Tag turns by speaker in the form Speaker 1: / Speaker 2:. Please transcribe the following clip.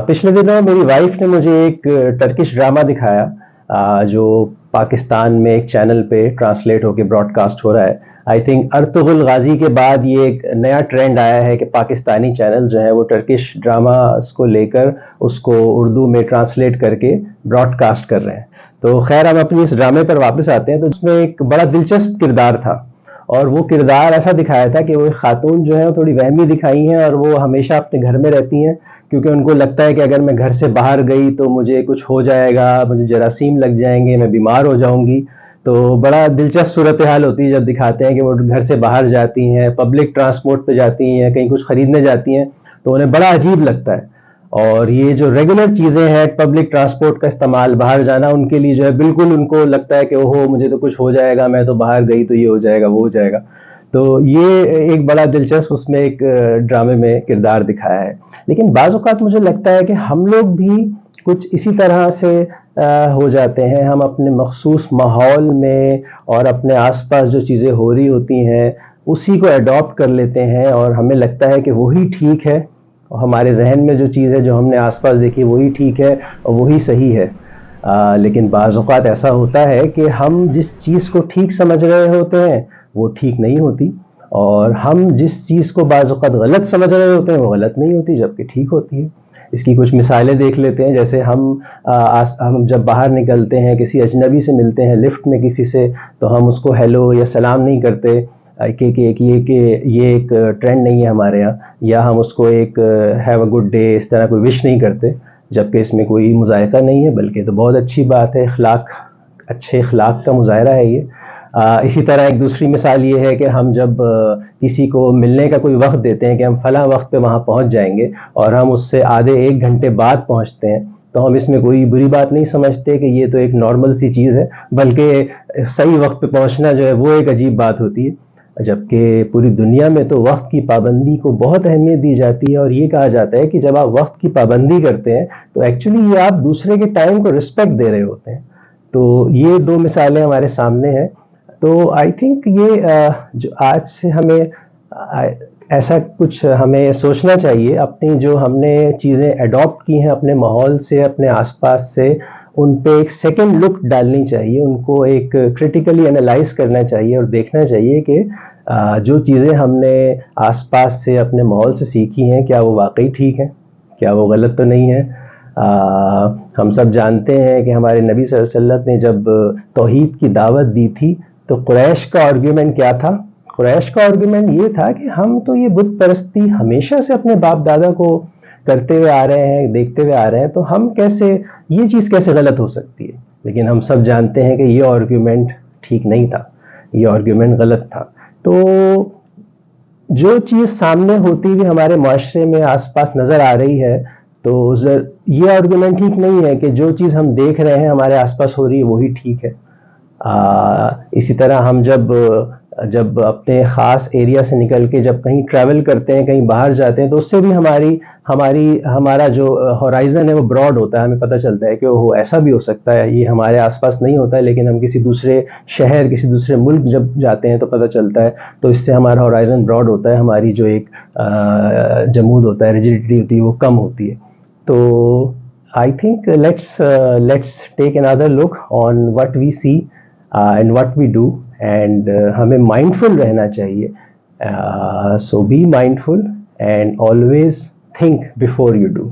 Speaker 1: پچھلے دنوں میری وائف نے مجھے ایک ٹرکش ڈرامہ دکھایا جو پاکستان میں ایک چینل پہ ٹرانسلیٹ ہو کے براڈ کاسٹ ہو رہا ہے. آئی تھنک ارطغرل غازی کے بعد یہ ایک نیا ٹرینڈ آیا ہے کہ پاکستانی چینل جو ہیں وہ ٹرکش ڈراماز کو لے کر اس کو اردو میں ٹرانسلیٹ کر کے براڈ کاسٹ کر رہے ہیں. تو خیر ہم اپنی اس ڈرامے پر واپس آتے ہیں. تو اس میں ایک بڑا دلچسپ کردار تھا اور وہ کردار ایسا دکھایا تھا کہ وہ خاتون جو ہیں وہ تھوڑی وہمی دکھائی ہیں اور وہ ہمیشہ اپنے گھر میں رہتی ہیں کیونکہ ان کو لگتا ہے کہ اگر میں گھر سے باہر گئی تو مجھے کچھ ہو جائے گا, مجھے جراثیم لگ جائیں گے, میں بیمار ہو جاؤں گی. تو بڑا دلچسپ صورتحال ہوتی ہے جب دکھاتے ہیں کہ وہ گھر سے باہر جاتی ہیں, پبلک ٹرانسپورٹ پہ جاتی ہیں, کہیں کچھ خریدنے جاتی ہیں تو انہیں بڑا عجیب لگتا ہے. اور یہ جو ریگولر چیزیں ہیں پبلک ٹرانسپورٹ کا استعمال, باہر جانا, ان کے لیے جو ہے بالکل ان کو لگتا ہے کہ اوہو مجھے تو کچھ ہو جائے گا, میں تو باہر گئی تو یہ ہو جائے گا وہ ہو جائے گا. تو یہ ایک بڑا دلچسپ اس میں ایک ڈرامے میں کردار دکھایا ہے. لیکن بعض اوقات مجھے لگتا ہے کہ ہم لوگ بھی کچھ اسی طرح سے ہو جاتے ہیں. ہم اپنے مخصوص ماحول میں اور اپنے آس پاس جو چیزیں ہو رہی ہوتی ہیں اسی کو اڈاپٹ کر لیتے ہیں اور ہمیں لگتا ہے کہ وہی ٹھیک ہے. ہمارے ذہن میں جو چیز ہے جو ہم نے آس پاس دیکھی وہی ٹھیک ہے اور وہی صحیح ہے. لیکن بعض اوقات ایسا ہوتا ہے کہ ہم جس چیز کو ٹھیک سمجھ رہے ہوتے ہیں وہ ٹھیک نہیں ہوتی, اور ہم جس چیز کو بعض اوقات غلط سمجھ رہے ہوتے ہیں وہ غلط نہیں ہوتی جبکہ ٹھیک ہوتی ہے. اس کی کچھ مثالیں دیکھ لیتے ہیں. جیسے ہم جب باہر نکلتے ہیں کسی اجنبی سے ملتے ہیں لفٹ میں کسی سے, تو ہم اس کو ہیلو یا سلام نہیں کرتے کہ یہ ایک ٹرینڈ نہیں ہے ہمارے یہاں, یا ہم اس کو ایک ہیو اے گڈ ڈے اس طرح کوئی وش نہیں کرتے, جبکہ اس میں کوئی مذائقہ نہیں ہے بلکہ تو بہت اچھی بات ہے, اچھے اخلاق کا مظاہرہ ہے یہ. اسی طرح ایک دوسری مثال یہ ہے کہ ہم جب کسی کو ملنے کا کوئی وقت دیتے ہیں کہ ہم فلاں وقت پہ وہاں پہنچ جائیں گے اور ہم اس سے آدھے ایک گھنٹے بعد پہنچتے ہیں, تو ہم اس میں کوئی بری بات نہیں سمجھتے کہ یہ تو ایک نارمل سی چیز ہے, بلکہ صحیح وقت پہ پہنچنا جو ہے وہ ایک عجیب بات ہوتی ہے. جبکہ پوری دنیا میں تو وقت کی پابندی کو بہت اہمیت دی جاتی ہے اور یہ کہا جاتا ہے کہ جب آپ وقت کی پابندی کرتے ہیں تو ایکچولی یہ آپ دوسرے کے ٹائم کو رسپیکٹ دے رہے ہوتے ہیں. تو یہ دو مثالیں ہمارے سامنے ہیں. تو آئی تھنک یہ جو آج سے ہمیں ایسا کچھ ہمیں سوچنا چاہیے, اپنی جو ہم نے چیزیں اڈاپٹ کی ہیں اپنے ماحول سے, اپنے آس پاس سے, ان پہ ایک سیکنڈ لک ڈالنی چاہیے, ان کو ایک کریٹیکلی انالائز کرنا چاہیے اور دیکھنا چاہیے کہ جو چیزیں ہم نے آس پاس سے اپنے ماحول سے سیکھی ہیں کیا وہ واقعی ٹھیک ہیں, کیا وہ غلط تو نہیں ہے. ہم سب جانتے ہیں کہ ہمارے نبی صلی اللہ علیہ وسلم نے جب توحید کی دعوت دی تھی تو قریش کا آرگیومنٹ کیا تھا؟ قریش کا آرگیومنٹ یہ تھا کہ ہم تو یہ بت پرستی ہمیشہ سے اپنے باپ دادا کو کرتے ہوئے آ رہے ہیں, دیکھتے ہوئے آ رہے ہیں, تو ہم کیسے یہ چیز کیسے غلط ہو سکتی ہے. لیکن ہم سب جانتے ہیں کہ یہ آرگیومنٹ ٹھیک نہیں تھا, یہ آرگیومنٹ غلط تھا. تو جو چیز سامنے ہوتی ہوئی ہمارے معاشرے میں آس پاس نظر آ رہی ہے تو یہ آرگیومنٹ ٹھیک نہیں ہے کہ جو چیز ہم دیکھ رہے ہیں ہمارے آس پاس ہو رہی ہے وہی ٹھیک ہے. اسی طرح ہم جب اپنے خاص ایریا سے نکل کے جب کہیں ٹریول کرتے ہیں, کہیں باہر جاتے ہیں, تو اس سے بھی ہمارا جو ہورائزن ہے وہ براڈ ہوتا ہے. ہمیں پتہ چلتا ہے کہ وہ ایسا بھی ہو سکتا ہے, یہ ہمارے آس پاس نہیں ہوتا ہے لیکن ہم کسی دوسرے شہر, کسی دوسرے ملک جب جاتے ہیں تو پتہ چلتا ہے, تو اس سے ہمارا ہورائزن براڈ ہوتا ہے, ہماری جو ایک جمود ہوتا ہے, ریجیڈیٹی ہوتی ہے, وہ کم ہوتی ہے. تو I think let's take another look on what we see and what we do, and ہمیں mindful رہنا چاہیے. So be mindful and always think before you do.